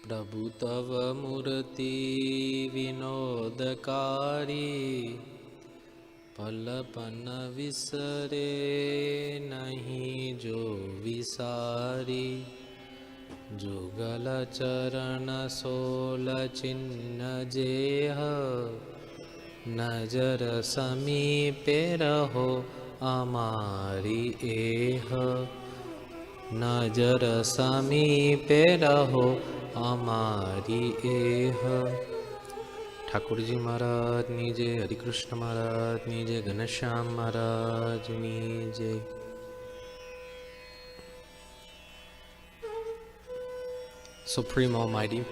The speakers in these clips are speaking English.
प्रभु तव मूर्ति विनोदकारी पलपन विसरे नहीं जो विसारी जुगल चरण सोल चिन्ह जेह नजर समीपे रहो अमारी एह नजर समीपे रहो अमारी एह। ठाकुर जी महाराज नीजे, हरिकृष्ण महाराज नीजे, घनश्याम महाराज नीजे। Supreme Almighty,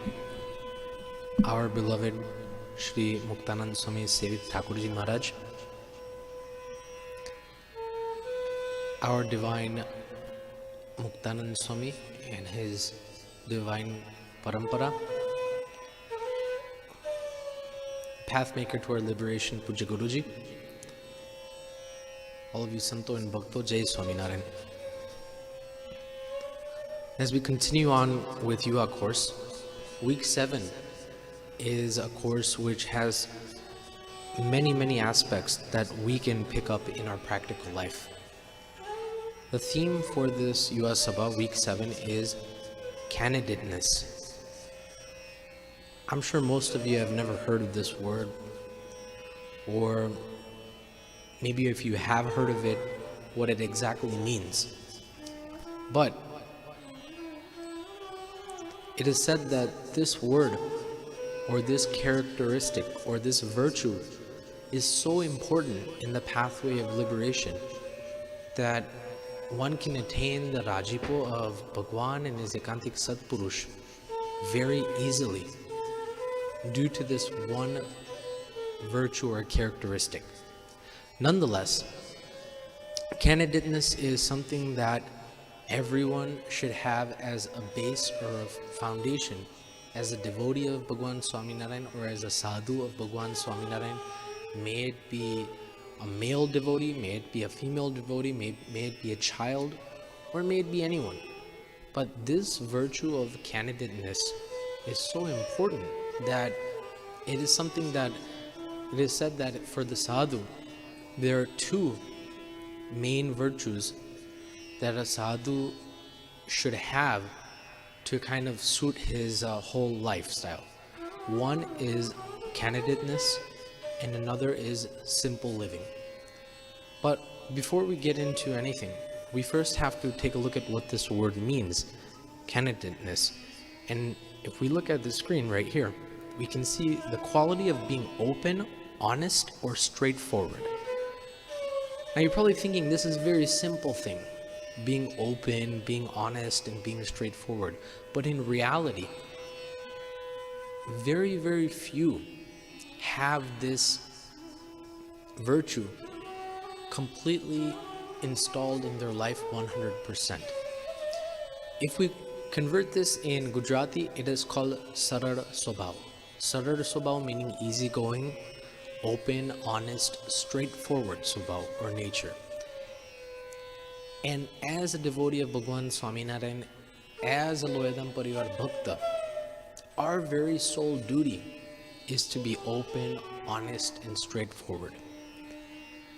our beloved Shri Muktanand Swami Sevit Thakurji Maharaj, our divine Muktanand Swami and his divine Parampara, pathmaker to our liberation, Puja Guruji, all of you Santo and Bhakto, Jai Swaminarayan. As we continue on with Yuva course, week 7 is a course which has many aspects that we can pick up in our practical life. The theme for this Yuva Sabha, week 7, is candidness. I'm sure most of you have never heard of this word, or maybe if you have heard of it, what it exactly means. But it is said that this word, or this characteristic, or this virtue is so important in the pathway of liberation that one can attain the Rajipo of Bhagwan and his Ekantik Satpurush very easily due to this one virtue or characteristic. Nonetheless, candidness is something that everyone should have as a base or a foundation as a devotee of Bhagwan Swaminarayan or as a sadhu of Bhagwan Swaminarayan. May it be a male devotee, may it be a female devotee, may it be a child, or may it be anyone. But this virtue of candidness is so important that it is something that it is said that for the sadhu, there are two main virtues that a sadhu should have to kind of suit his whole lifestyle. One is candidness and another is simple living. But before we get into anything, we first have to take a look at what this word means, candidness. And if we look at the screen right here, we can see the quality of being open, honest, or straightforward. Now you're probably thinking this is a very simple thing, being open, being honest, and being straightforward. But in reality, very few have this virtue completely installed in their life 100%. If we convert this in Gujarati, it is called Sarar Swabhav. Sarar Swabhav meaning easygoing, open, honest, straightforward Swabhav or nature. And as a devotee of Bhagwan Swaminarayan, as a Loyadham Parivar Bhakta, our very sole duty is to be open, honest, and straightforward.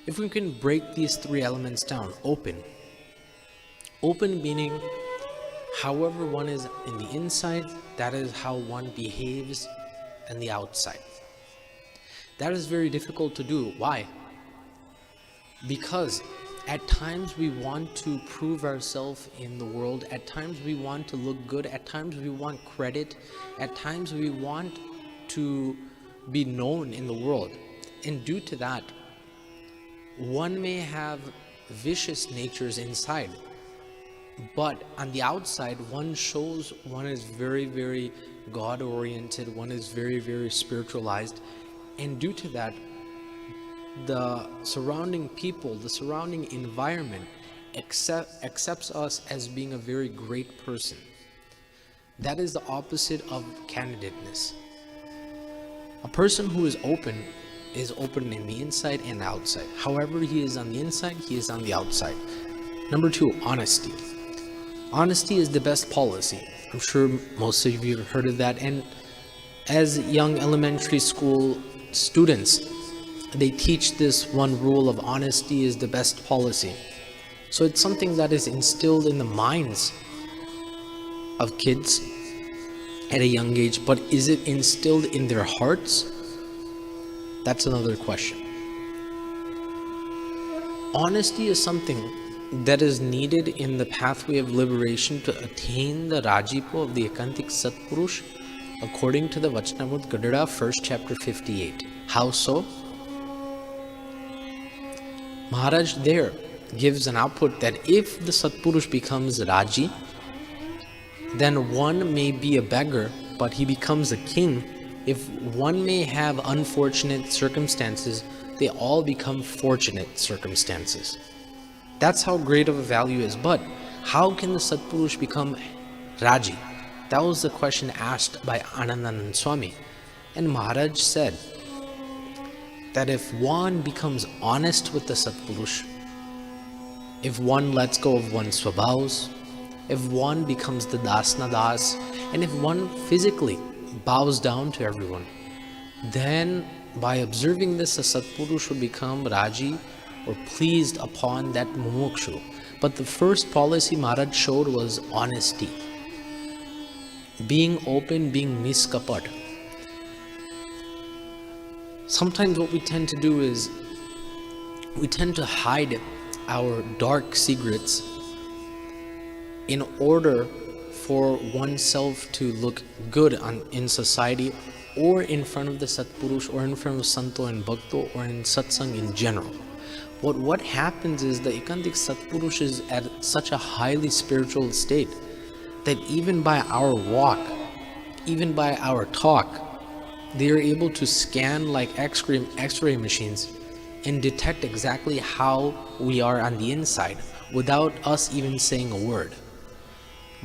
If we can break these three elements down, open meaning however one is in the inside, that is how one behaves on the outside. That is very difficult to do. Why? Because at times we want to prove ourselves in the world, at times we want to look good, at times we want credit, at times we want to be known in the world. And due to that, one may have vicious natures inside, but on the outside one shows one is very God oriented, one is very spiritualized, and due to that the surrounding people, the surrounding environment accepts us as being a very great person. That is the opposite of candidness. A person who is open in the inside and outside. However he is on the inside, he is on the outside. Number 2, honesty. Honesty is the best policy. I'm sure most of you have heard of that. And as young elementary school students, they teach this one rule of honesty is the best policy. So it's something that is instilled in the minds of kids at a young age, but is it instilled in their hearts? That's another question. Honesty is something that is needed in the pathway of liberation to attain the Rajipo of the Ekantik Satpurush, according to the Vachnamrut Gadada, 1st chapter 58. How so? Maharaj there gives an output that if the Satpurush becomes Raji, then one may be a beggar, but he becomes a king. If one may have unfortunate circumstances, they all become fortunate circumstances. That's how great of a value is. But how can the Satpurush become Raji? That was the question asked by Anandanand Swami. And Maharaj said that if one becomes honest with the Satpurush, if one lets go of one's swabhavs, if one becomes the dasna das, and if one physically bows down to everyone, then by observing this, a Satpurush will become Raji or pleased upon that mumukshu. But the first policy Maharaj showed was honesty. Being open, being niskapat. Sometimes what we tend to do is we tend to hide our dark secrets in order for oneself to look good in society, or in front of the Satpurush, or in front of Santo and Bhakto, or in Satsang in general. But what happens is the Ekantik Satpurush is at such a highly spiritual state that even by our walk, even by our talk, they are able to scan like X-ray machines and detect exactly how we are on the inside without us even saying a word.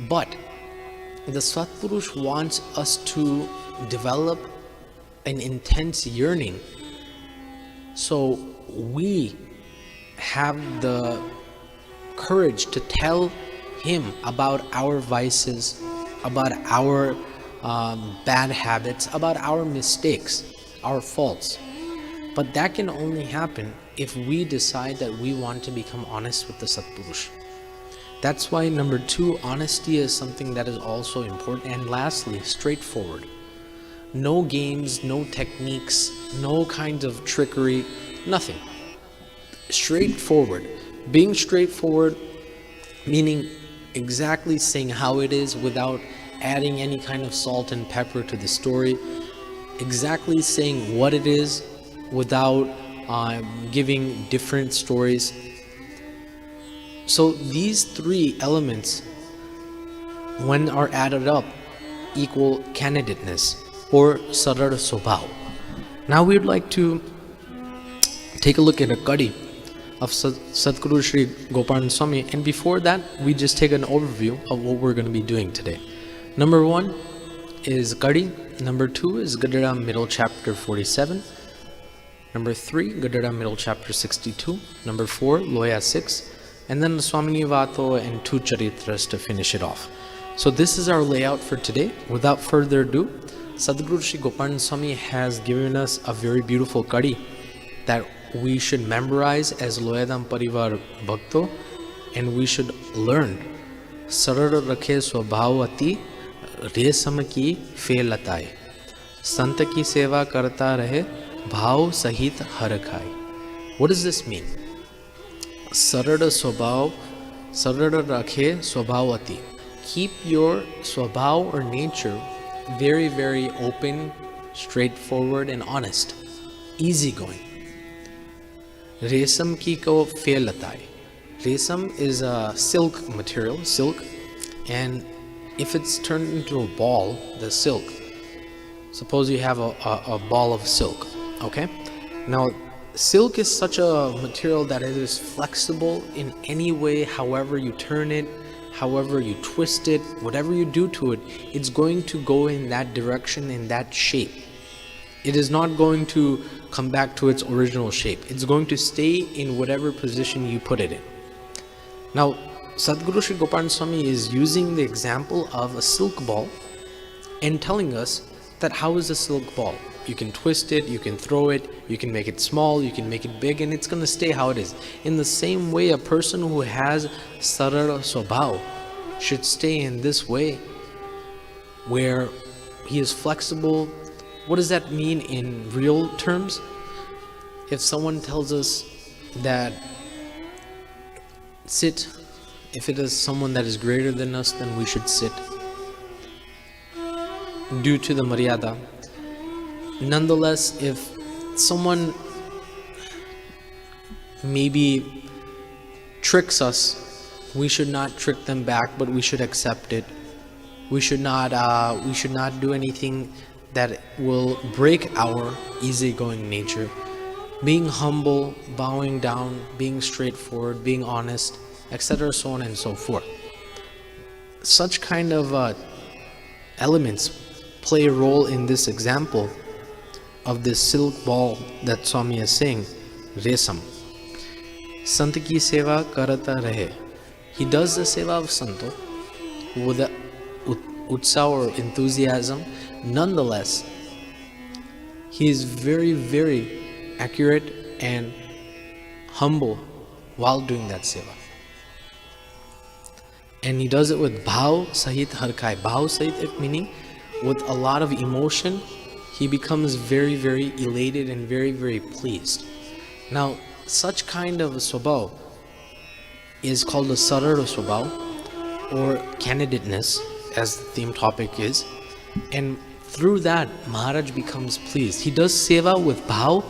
But the Satpurush wants us to develop an intense yearning, so we have the courage to tell him about our vices, about our bad habits, about our mistakes, our faults. But that can only happen if we decide that we want to become honest with the Satpurush. That's why number 2, honesty is something that is also important. And lastly, straightforward. No games, no techniques, no kinds of trickery, nothing. Straightforward. Being straightforward, meaning exactly saying how it is without adding any kind of salt and pepper to the story. Exactly saying what it is without giving different stories. So these 3 elements, when are added up, equal candidness or Sarar Sobhav. Now we would like to take a look at a kadi of Sadguru Shri Gopalan Swami, and before that we just take an overview of what we're going to be doing today. Number 1 is kadi, number 2 is Gadara middle chapter 47, number 3 Gadara middle chapter 62, number 4 Loya 6, and then the Swami Vato and 2 Charitras to finish it off. So this is our layout for today. Without further ado, Sadguru Shri Gopalan Swami has given us a very beautiful kadi that we should memorize as Loyadham Parivar Bhakto, and we should learn. Sarar rakhe swabhavati resam ki felataye, sant ki seva karta rahe bhav sahit haricharitramrut. What does this mean? Sarar swabhav, sarar rakhe swabhavati. Keep your swabhav or nature very, very open, straightforward and honest, easygoing. Resam ki ko felataye. Resam is a silk material, silk, and if it's turned into a ball, the silk, suppose you have a ball of silk, okay? Now, silk is such a material that it is flexible in any way, however you turn it, however you twist it, whatever you do to it, it's going to go in that direction, in that shape. It is not going to come back to its original shape. It's going to stay in whatever position you put it in. Now, Sadguru Sri Gopan Swami is using the example of a silk ball and telling us that how is a silk ball? You can twist it, you can throw it, you can make it small, you can make it big, and it's going to stay how it is. In the same way, a person who has sarara swabhav should stay in this way, where he is flexible. What does that mean in real terms? If someone tells us that sit, if it is someone that is greater than us, then we should sit due to the maryada. Nonetheless, if someone maybe tricks us, we should not trick them back, but we should accept it. We should not do anything that will break our easygoing nature. Being humble, bowing down, being straightforward, being honest, etc., so on and so forth. Such kind of elements play a role in this example of this silk ball that Swami is saying, resam. Sant ki seva karata rahe. He does the seva of Santo with a utsav or enthusiasm. Nonetheless, he is very, very accurate and humble while doing that seva. And he does it with bhav sahit harkai. Bhav sahit meaning with a lot of emotion. He becomes very, very elated and very, very pleased. Now, such kind of a swabhav is called a sarara swabhav, or candidness, as the theme topic is. And through that, Maharaj becomes pleased. He does seva with bhav.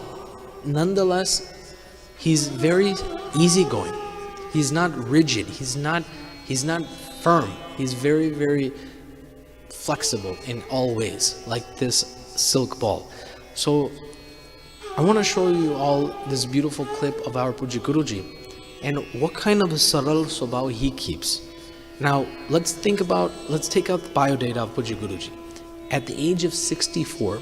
Nonetheless, he's very easygoing. He's not rigid. He's not firm. He's very, very flexible in all ways, like this silk ball. So I want to show you all this beautiful clip of our Puja Guruji and what kind of a saral swabhav he keeps. Now let's take out the bio data of Puja Guruji. At the age of 64,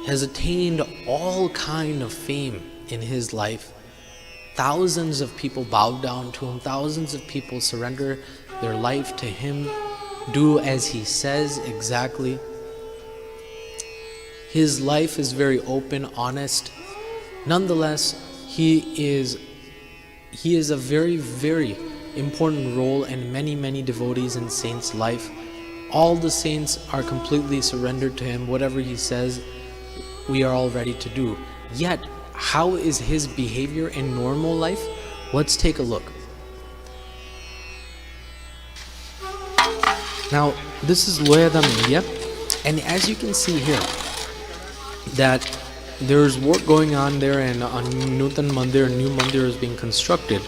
has attained all kind of fame in his life. Thousands of people bow down to him. Thousands of people surrender their life to him. Do as he says exactly. His life is very open, honest. Nonetheless, he is a very, very important role in many, many devotees and saints' life. All the saints are completely surrendered to him. Whatever he says, we are all ready to do. Yet, how is his behavior in normal life? Let's take a look. Now, this is Loyadham Mandir, and as you can see here, that there's work going on there, and a new mandir is being constructed.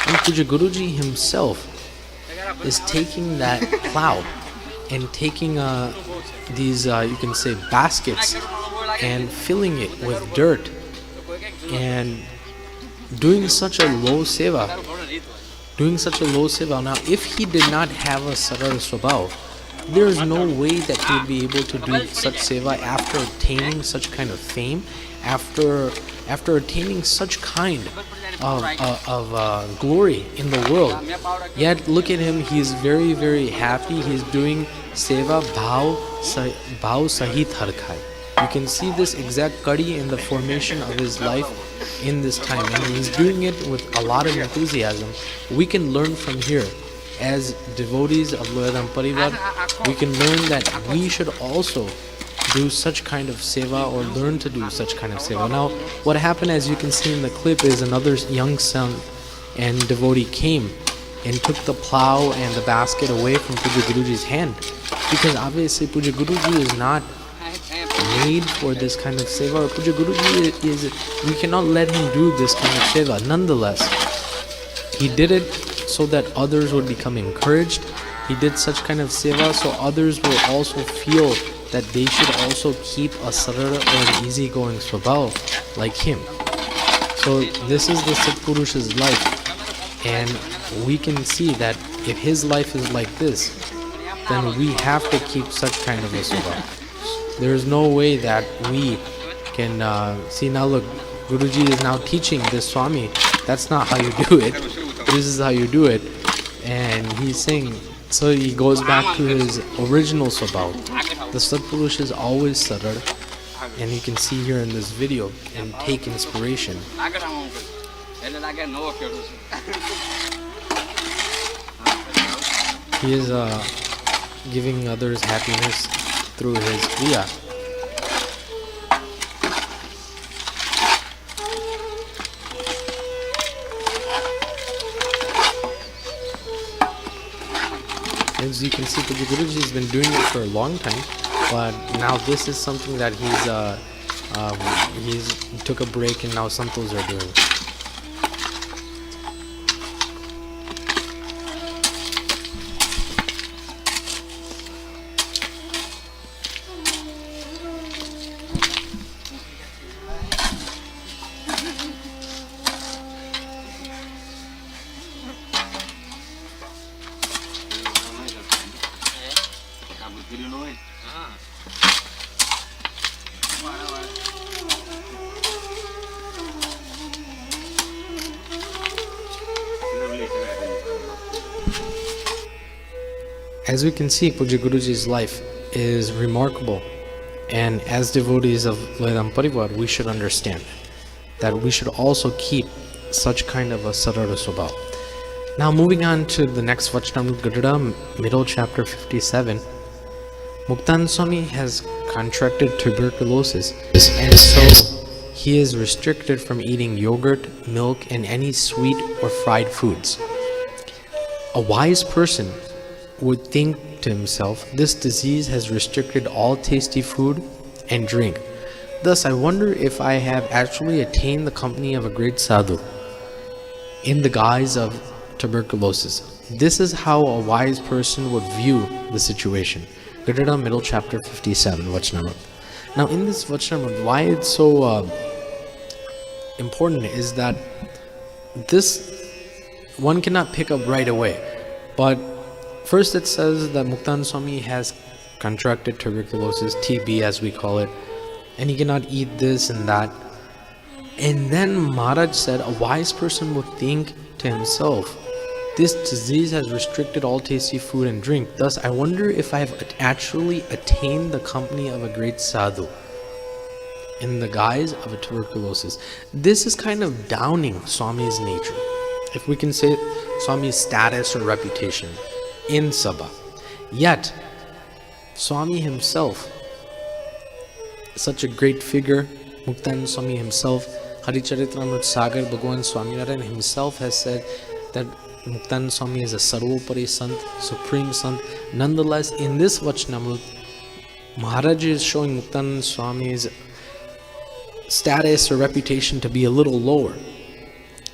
And Puja Guruji himself is taking that plow and taking these, you can say, baskets and filling it with dirt and doing such a low seva. Now, if he did not have a sarara swabhav, there is no way that he would be able to do such seva after attaining such kind of fame, after attaining such kind of glory in the world. Yet look at him, he is very, very happy. He is doing seva bhav sahit harkai. You can see this exact kadi in the formation of his life in this time, and he's doing it with a lot of enthusiasm. We can learn from here, as devotees of Loyadham Parivar, we can learn that we should also do such kind of seva, or learn to do such kind of seva. Now, what happened, as you can see in the clip, is another young son and devotee came and took the plow and the basket away from Puja Guruji's hand, because obviously Puja Guruji is not made for this kind of seva, or Puja Guruji is, we cannot let him do this kind of seva. Nonetheless, he did it so that others would become encouraged. He did such kind of seva so others will also feel that they should also keep a sarara or an easygoing swabhav like him. So this is the Satpurusha's life, and we can see that if his life is like this, then we have to keep such kind of a swabhav. There is no way that we can see. Now look, Guruji is now teaching this Swami. That's not how you do it. this is how you do it. And he's saying, so he goes back to his original swabhav. The Satpurush is always sadar, and you can see here in this video and take inspiration. He is giving others happiness through his kriya. As you can see, the Guruji has been doing it for a long time, but now this is something that he took a break and now Santos are doing. As we can see, Puja Guruji's life is remarkable, and as devotees of Loyadham Parivar, we should understand that we should also keep such kind of a sarara swabhav. Now moving on to the next Vachnamrut Gadada, middle chapter 57. Muktanand Swami has contracted tuberculosis, and so he is restricted from eating yogurt, milk, and any sweet or fried foods. A wise person would think to himself, this disease has restricted all tasty food and drink. Thus, I wonder if I have actually attained the company of a great sadhu in the guise of tuberculosis. This is how a wise person would view the situation. Gadada, middle chapter 57, Vachnamrut. Now in this Vachnamrut, why it's so important is that this one cannot pick up right away. But first it says that Muktanand Swami has contracted tuberculosis, TB as we call it, and he cannot eat this and that. And then Maharaj said a wise person would think to himself, this disease has restricted all tasty food and drink. Thus, I wonder if I have actually attained the company of a great sadhu in the guise of a tuberculosis. This is kind of downing Swami's nature, if we can say Swami's status or reputation in Sabha. Yet, Swami himself, such a great figure, Muktanand Swami himself, Haricharitramrut Sagar Bhagwan Swaminarayan himself has said that Muktanand Swami is a Sarvopari Sant, Supreme Sant. Nonetheless, in this Vachnamrut, Maharaj is showing Muktanand Swami's status or reputation to be a little lower.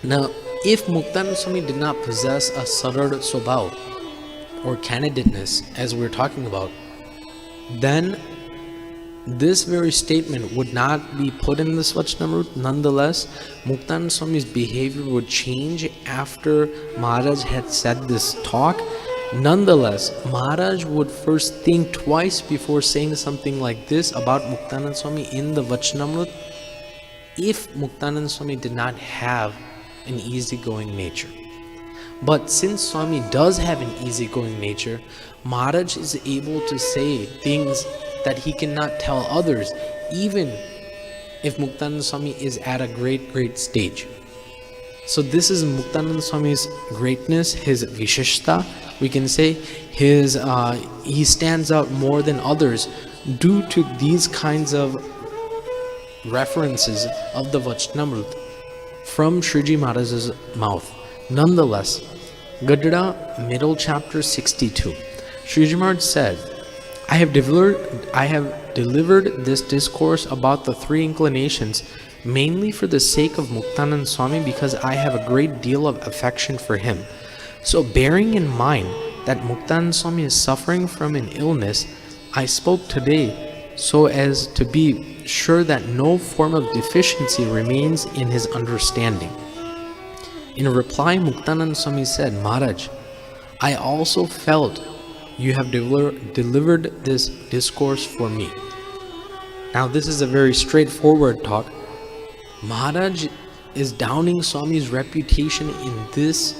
Now, if Muktanand Swami did not possess a Sarar Swabhav or candidness, as we're talking about, then this very statement would not be put in this Vachnamrut. Nonetheless, Muktanand Swami's behavior would change after Maharaj had said this talk. Nonetheless, Maharaj would first think twice before saying something like this about Muktanand Swami in the Vachnamrut if Muktanand Swami did not have an easygoing nature. But since Swami does have an easygoing nature, Maharaj is able to say things that he cannot tell others, even if Muktanand Swami is at a great stage. So this is Muktanand Swami's greatness, his Vishishta. We can say he stands out more than others due to these kinds of references of the Vachnamrut from Shriji Maharaj's mouth. Nonetheless, Gadada, middle chapter 62. Shriji Maharaj said, I have delivered this discourse about the three inclinations mainly for the sake of Muktanand Swami, because I have a great deal of affection for him. So bearing in mind that Muktanand Swami is suffering from an illness, I spoke today so as to be sure that no form of deficiency remains in his understanding. In reply, Muktanand Swami said, Maharaj, I also felt you have delivered this discourse for me. Now this is a very straightforward talk. Maharaj is downing Swami's reputation in this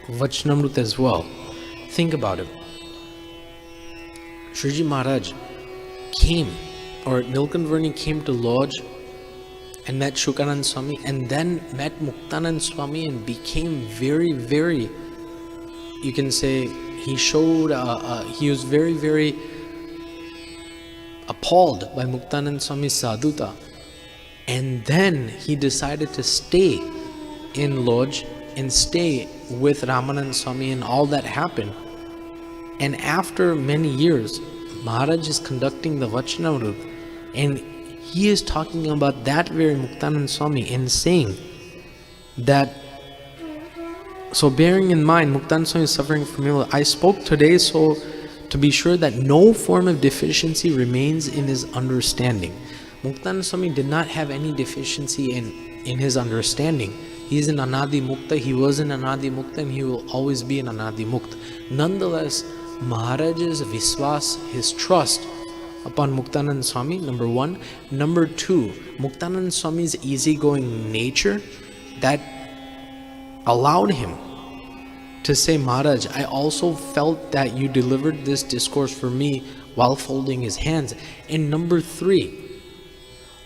Vachnamrut as well. Think about it. Shriji Maharaj came, or Nilkanvarni came to lodge and met Shukanand Swami, and then met Muktanand Swami, and became very, very, you can say, he showed, he was very, very appalled by Muktanand Swami's sadhuta. And then he decided to stay in lodge and stay with Ramanand Swami, and all that happened. And after many years, Maharaj is conducting the Vachnamrut, and he is talking about that very Muktanand Swami and saying that, so bearing in mind Muktanand Swami is suffering from ill, I spoke today so to be sure that no form of deficiency remains in his understanding. Muktanand Swami did not have any deficiency in his understanding. He is an Anadi Mukta, he was an Anadi Mukta, and he will always be an Anadi Mukta. Nonetheless, Maharaj's Viswas, his trust upon Muktanand Swami, number one. Number two, Muktanand Swami's easygoing nature that allowed him to say, Maharaj, I also felt that you delivered this discourse for me while folding his hands. And number three,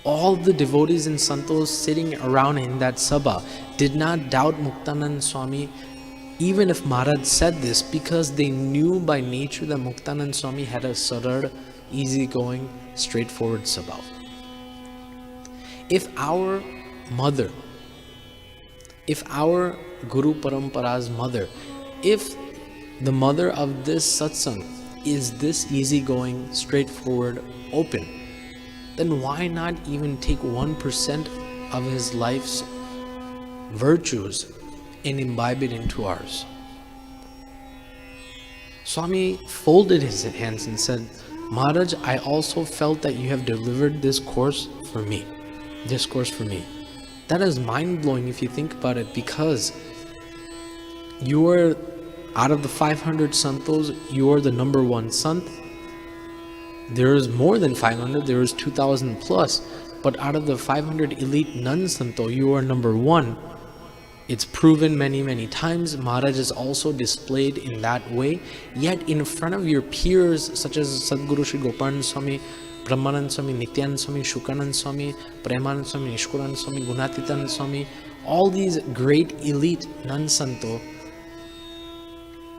all the devotees and santos sitting around in that sabha did not doubt Muktanand Swami, even if Maharaj said this, because they knew by nature that Muktanand Swami had a sarar, easygoing, straightforward sabha. If our mother, if our Guru Parampara's mother, if the mother of this satsang is this easygoing, straightforward, open, then why not even take 1% of his life's virtues and imbibe it into ours? Swami folded his hands and said, Maharaj, I also felt that you have delivered this course for me. That is mind-blowing if you think about it, because you are, out of the 500 santos, you are the number one sant. There is more than 500, there is 2,000 plus, but out of the 500 elite non-santo, you are number one. It's proven many, many times. Maharaj is also displayed in that way. Yet in front of your peers, such as Sadguru Shri Gopanand Swami, Brahmanand Swami, Nityanand Swami, Shukanand Swami, Premanand Swami, Nishkuranand Swami, Gunatitanand Swami, all these great elite non-santo,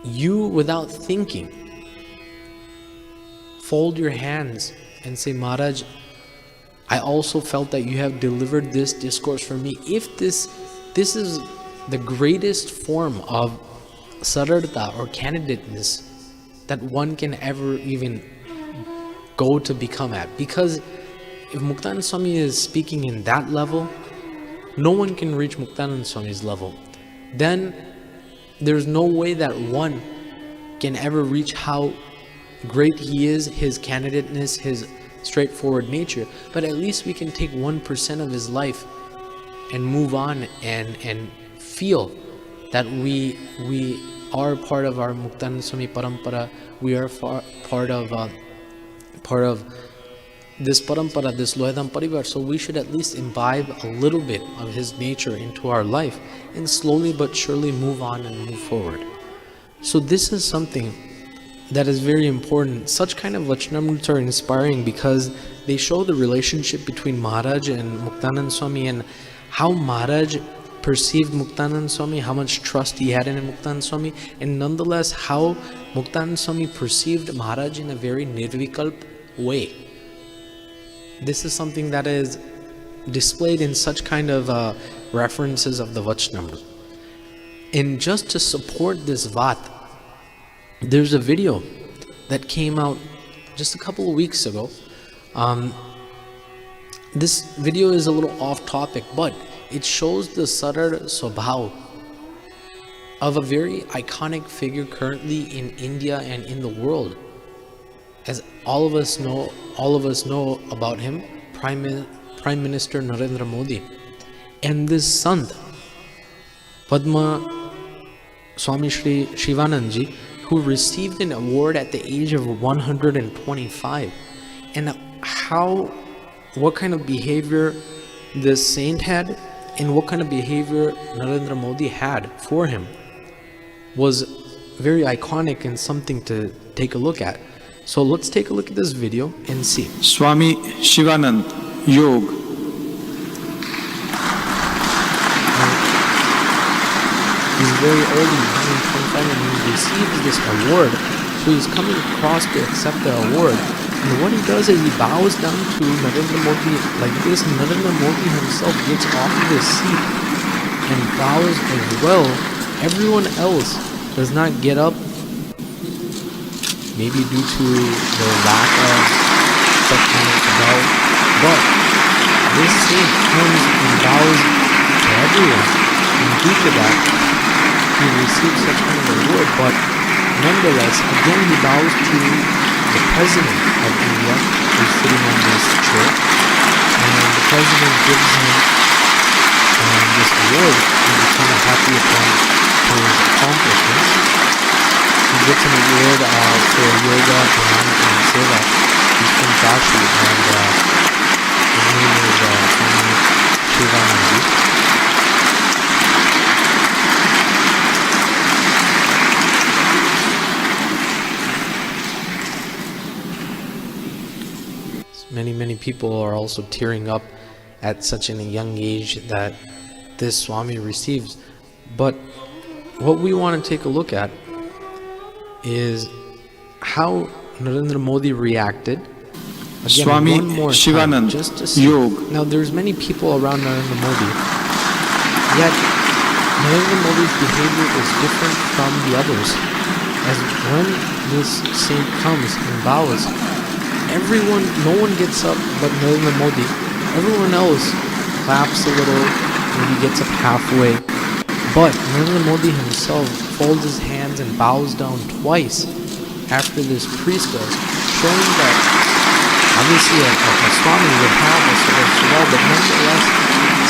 you, without thinking, fold your hands and say, Maharaj, I also felt that you have delivered this discourse for me. If this is the greatest form of sararta or candidness that one can ever even go to become at. Because if Muktanand Swami is speaking in that level, no one can reach Muktanand Swami's level. Then there's no way that one can ever reach how great he is, his candidness, his straightforward nature. But at least we can take 1% of his life and move on and feel that we are part of our Muktanand Swami Parampara. We are part of this Parampara, this Loyadham Parivar. So we should at least imbibe a little bit of his nature into our life and slowly but surely move on and move forward. So this is something that is very important. Such kind of Vachnamruts are inspiring because they show the relationship between Maharaj and Muktanand Swami, and how Maharaj perceived Muktanand Swami, how much trust he had in Muktanand Swami, and nonetheless how Muktanand Swami perceived Maharaj in a very nirvikalp way. This is something that is displayed in such kind of references of the Vachnamrut. And just to support this vat, there's a video that came out just a couple of weeks ago. This video is a little off topic, but it shows the sarar swabhav of a very iconic figure currently in India and in the world. As all of us know about him, Prime Minister Narendra Modi. And this sant, Padma Swami Shri Shivanandji, who received an award at the age of 125. And what kind of behavior this saint had, and what kind of behavior Narendra Modi had for him. was very iconic and something to take a look at. So let's take a look at this video and see. Swami Shivanand, Yog. He's very old, he's 125, and he receives this award. So he's coming across to accept the award. And what he does is he bows down to Narendra Modi like this, and Narendra Modi himself gets off of his seat and bows as well. Everyone else does not get up, maybe due to the lack of such kind of bow. But this saint comes and bows to everyone, and due to that, he receives such kind of award. But nonetheless, again he bows to the President of India, who's sitting on this chair, and the President gives him this award, and he's kind of happy upon his accomplishments. He gets an award for yoga, dhyan, and seva. He's from Kashi, and his name is Swami Shivanand. Many people are also tearing up at such a young age that this Swami receives. But what we want to take a look at is how Narendra Modi reacted. Again, Swami one more Shivanand, time, just to see. Yog. Now there's many people around Narendra Modi, yet Narendra Modi's behavior is different from the others. As when this saint comes and bows, no one gets up but Narendra Modi. Everyone else claps a little, maybe gets up halfway. But Narendra Modi himself folds his hands and bows down twice after this priest does, showing that obviously a Swami would have a sort of swell, but nonetheless,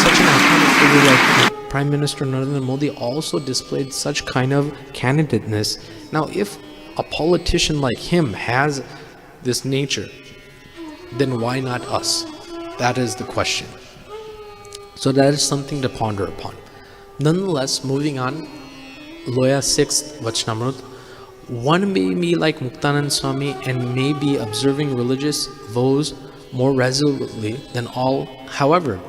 such an iconic figure like Prime Minister Narendra Modi also displayed such kind of candidness. Now, if a politician like him has this nature, then why not us? That is the question. So that is something to ponder upon. Nonetheless, moving on, Loya 6th Vachnamrut. One may be like Muktanand Swami and may be observing religious vows more resolutely than all. However,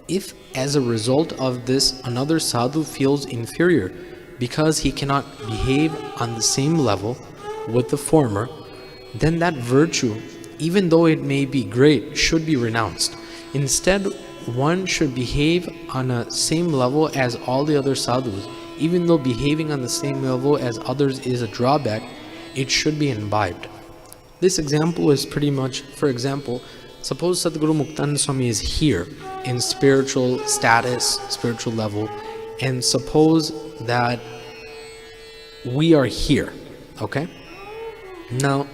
if as a result of this another sadhu feels inferior because he cannot behave on the same level with the former, then that virtue, even though it may be great, should be renounced. Instead, one should behave on a same level as all the other sadhus. Even though behaving on the same level as others is a drawback, it should be imbibed. This example is pretty much, for example, suppose Sadhguru Muktanand Swami is here in spiritual status, spiritual level, and suppose that we are here, okay? Now,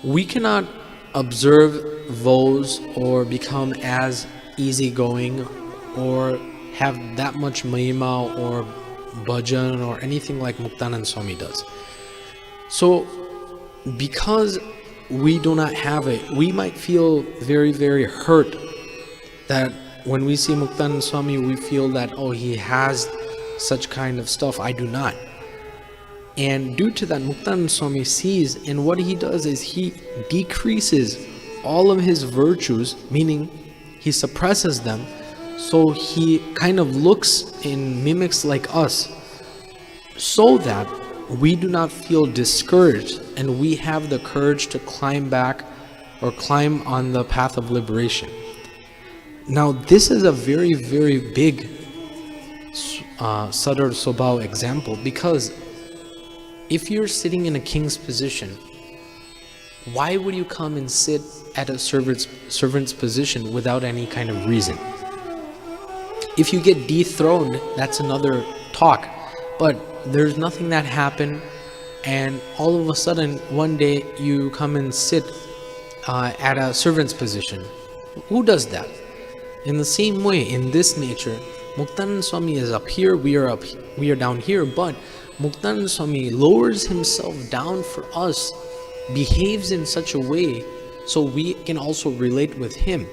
we cannot observe vows or become as easygoing or have that much mahima or bhajan or anything like Muktanand Swami does. So because we do not have it, we might feel very, very hurt that when we see Muktanand Swami, we feel that, oh, he has such kind of stuff. I do not. And due to that, Muktanand Swami sees, and what he does is he decreases all of his virtues, meaning he suppresses them, so he kind of looks and mimics like us, so that we do not feel discouraged and we have the courage to climb back or climb on the path of liberation. Now, this is a very, very big Sadar Sobhav example, because if you're sitting in a king's position, why would you come and sit at a servant's position without any kind of reason? If you get dethroned, that's another talk. But there's nothing that happened, and all of a sudden, one day you come and sit at a servant's position. Who does that? In the same way, in this nature, Muktanand Swami is up here, we are down here, but Muktanand Swami lowers himself down for us, behaves in such a way so we can also relate with him.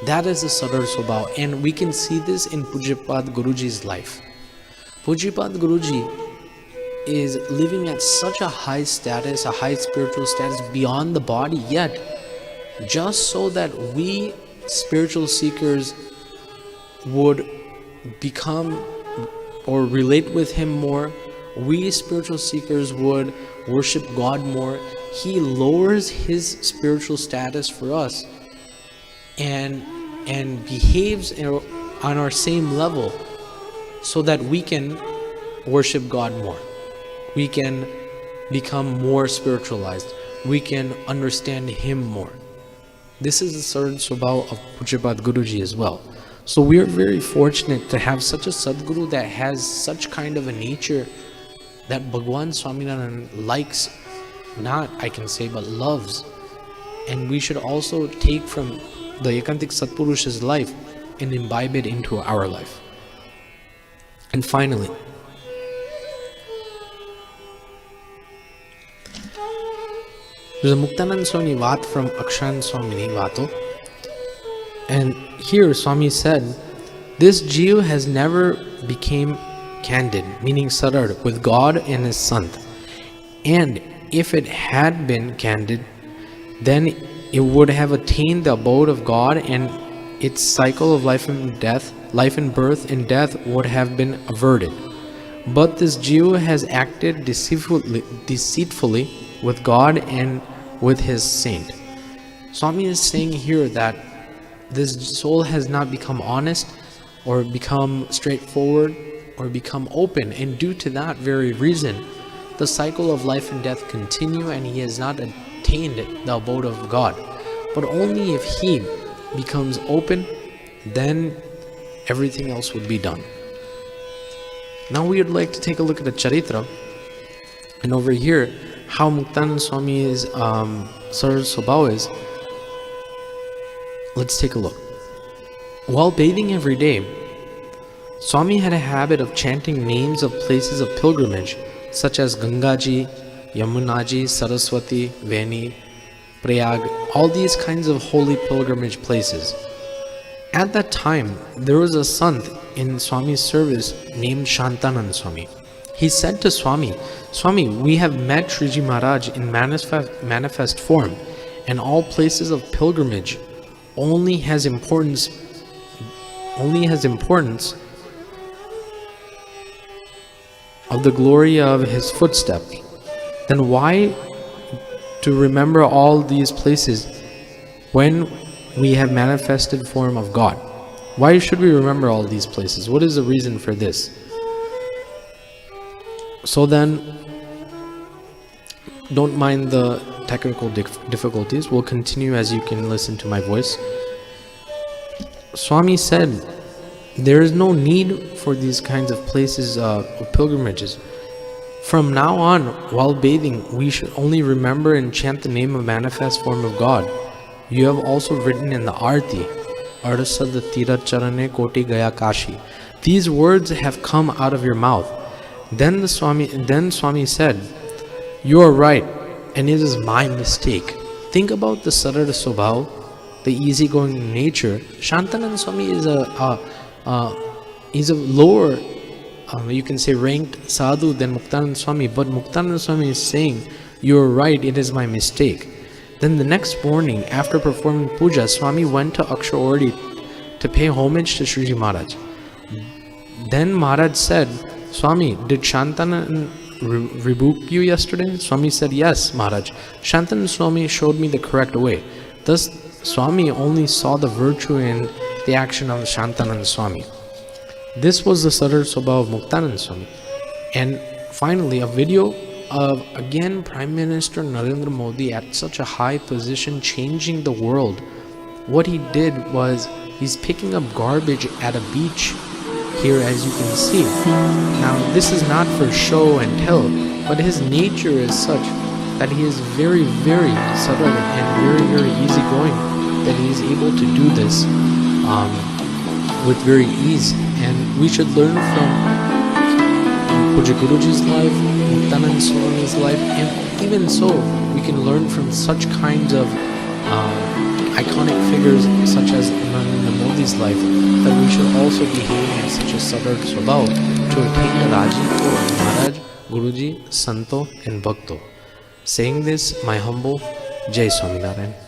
That is the Sadar Sobhav, and we can see this in Pujyapad Guruji's life. Pujyapad Guruji is living at such a high status, a high spiritual status beyond the body, yet just so that we spiritual seekers would become or relate with him more, we spiritual seekers would worship God more, he lowers his spiritual status for us and behaves on our same level so that we can worship God more. We can become more spiritualized. We can understand him more. This is the Sarad Swabhav of Pujyapat Guruji as well. So we are very fortunate to have such a Sadguru that has such kind of a nature that Bhagwan Swaminarayan likes, not I can say, but loves. And we should also take from the Ekantik Satpurusha's life and imbibe it into our life. And finally, there's a Muktanand Swami Vat from Akshan Swamini Vato. And here Swami said, this Jiva has never became candid, meaning sarar, with God and his Sant. And if it had been candid, then it would have attained the abode of God, and its cycle of life and death, life and birth and death would have been averted. But this Jiva has acted deceitfully with God and with his saint. Swami is saying here that this soul has not become honest or become straightforward or become open, and due to that very reason the cycle of life and death continue, and he has not attained the abode of God. But only if he becomes open, then everything else would be done. Now we would like to take a look at the Charitra, and over here how Muktanand Swami's Sarad Swabhav is. Let's take a look. While bathing every day, Swami had a habit of chanting names of places of pilgrimage such as Gangaji, Yamunaji, Saraswati, Veni, Prayag, all these kinds of holy pilgrimage places. At that time, there was a Sant in Swami's service named Shantanand Swami. He said to Swami, Swami, we have met Shriji Maharaj in manifest form, and all places of pilgrimage only has importance of the glory of his footsteps. Then why to remember all these places when we have manifested form of God? Why should we remember all these places? What is the reason for this? So then, don't mind the technical difficulties. We'll continue as you can listen to my voice. Swami said, there is no need for these kinds of places of pilgrimages. From now on, while bathing, we should only remember and chant the name of manifest form of God. You have also written in the Arti, Arsad Tira Charane Koti Gaya Kashi. These words have come out of your mouth. Then Swami said, you are right, and it is my mistake. Think about the Sarad Swabhav, the easygoing nature. Shantanand Swami is a lower, you can say, ranked sadhu than Muktanand Swami, but Muktanand Swami is saying, you are right, it is my mistake. Then the next morning, after performing puja, Swami went to Akshaordi to pay homage to Shriji Maharaj. Then Maharaj said, Swami, did Shantanand rebuke you yesterday? Swami said, yes, Maharaj. Shantanand Swami showed me the correct way. Thus, Swami only saw the virtue in the action of Shantanand Swami. This was the Sarad Swabhav of Muktanand Swami. And finally, a video of, again, Prime Minister Narendra Modi at such a high position, changing the world. What he did was, he's picking up garbage at a beach here, as you can see. Now, this is not for show and tell, but his nature is such that he is very, very subtle and very, very easygoing, that he is able to do this with very ease. And we should learn from Pujya Guruji's life, Muktanand Swami's life, and even so, we can learn from such kinds of iconic figures such as Narendra Modi's life, that we should also behave in such a Sarad Swabhav to attain the Raji of Maharaj Guruji, Santo and Bhakto. Saying this, my humble Jai Swaminarayan.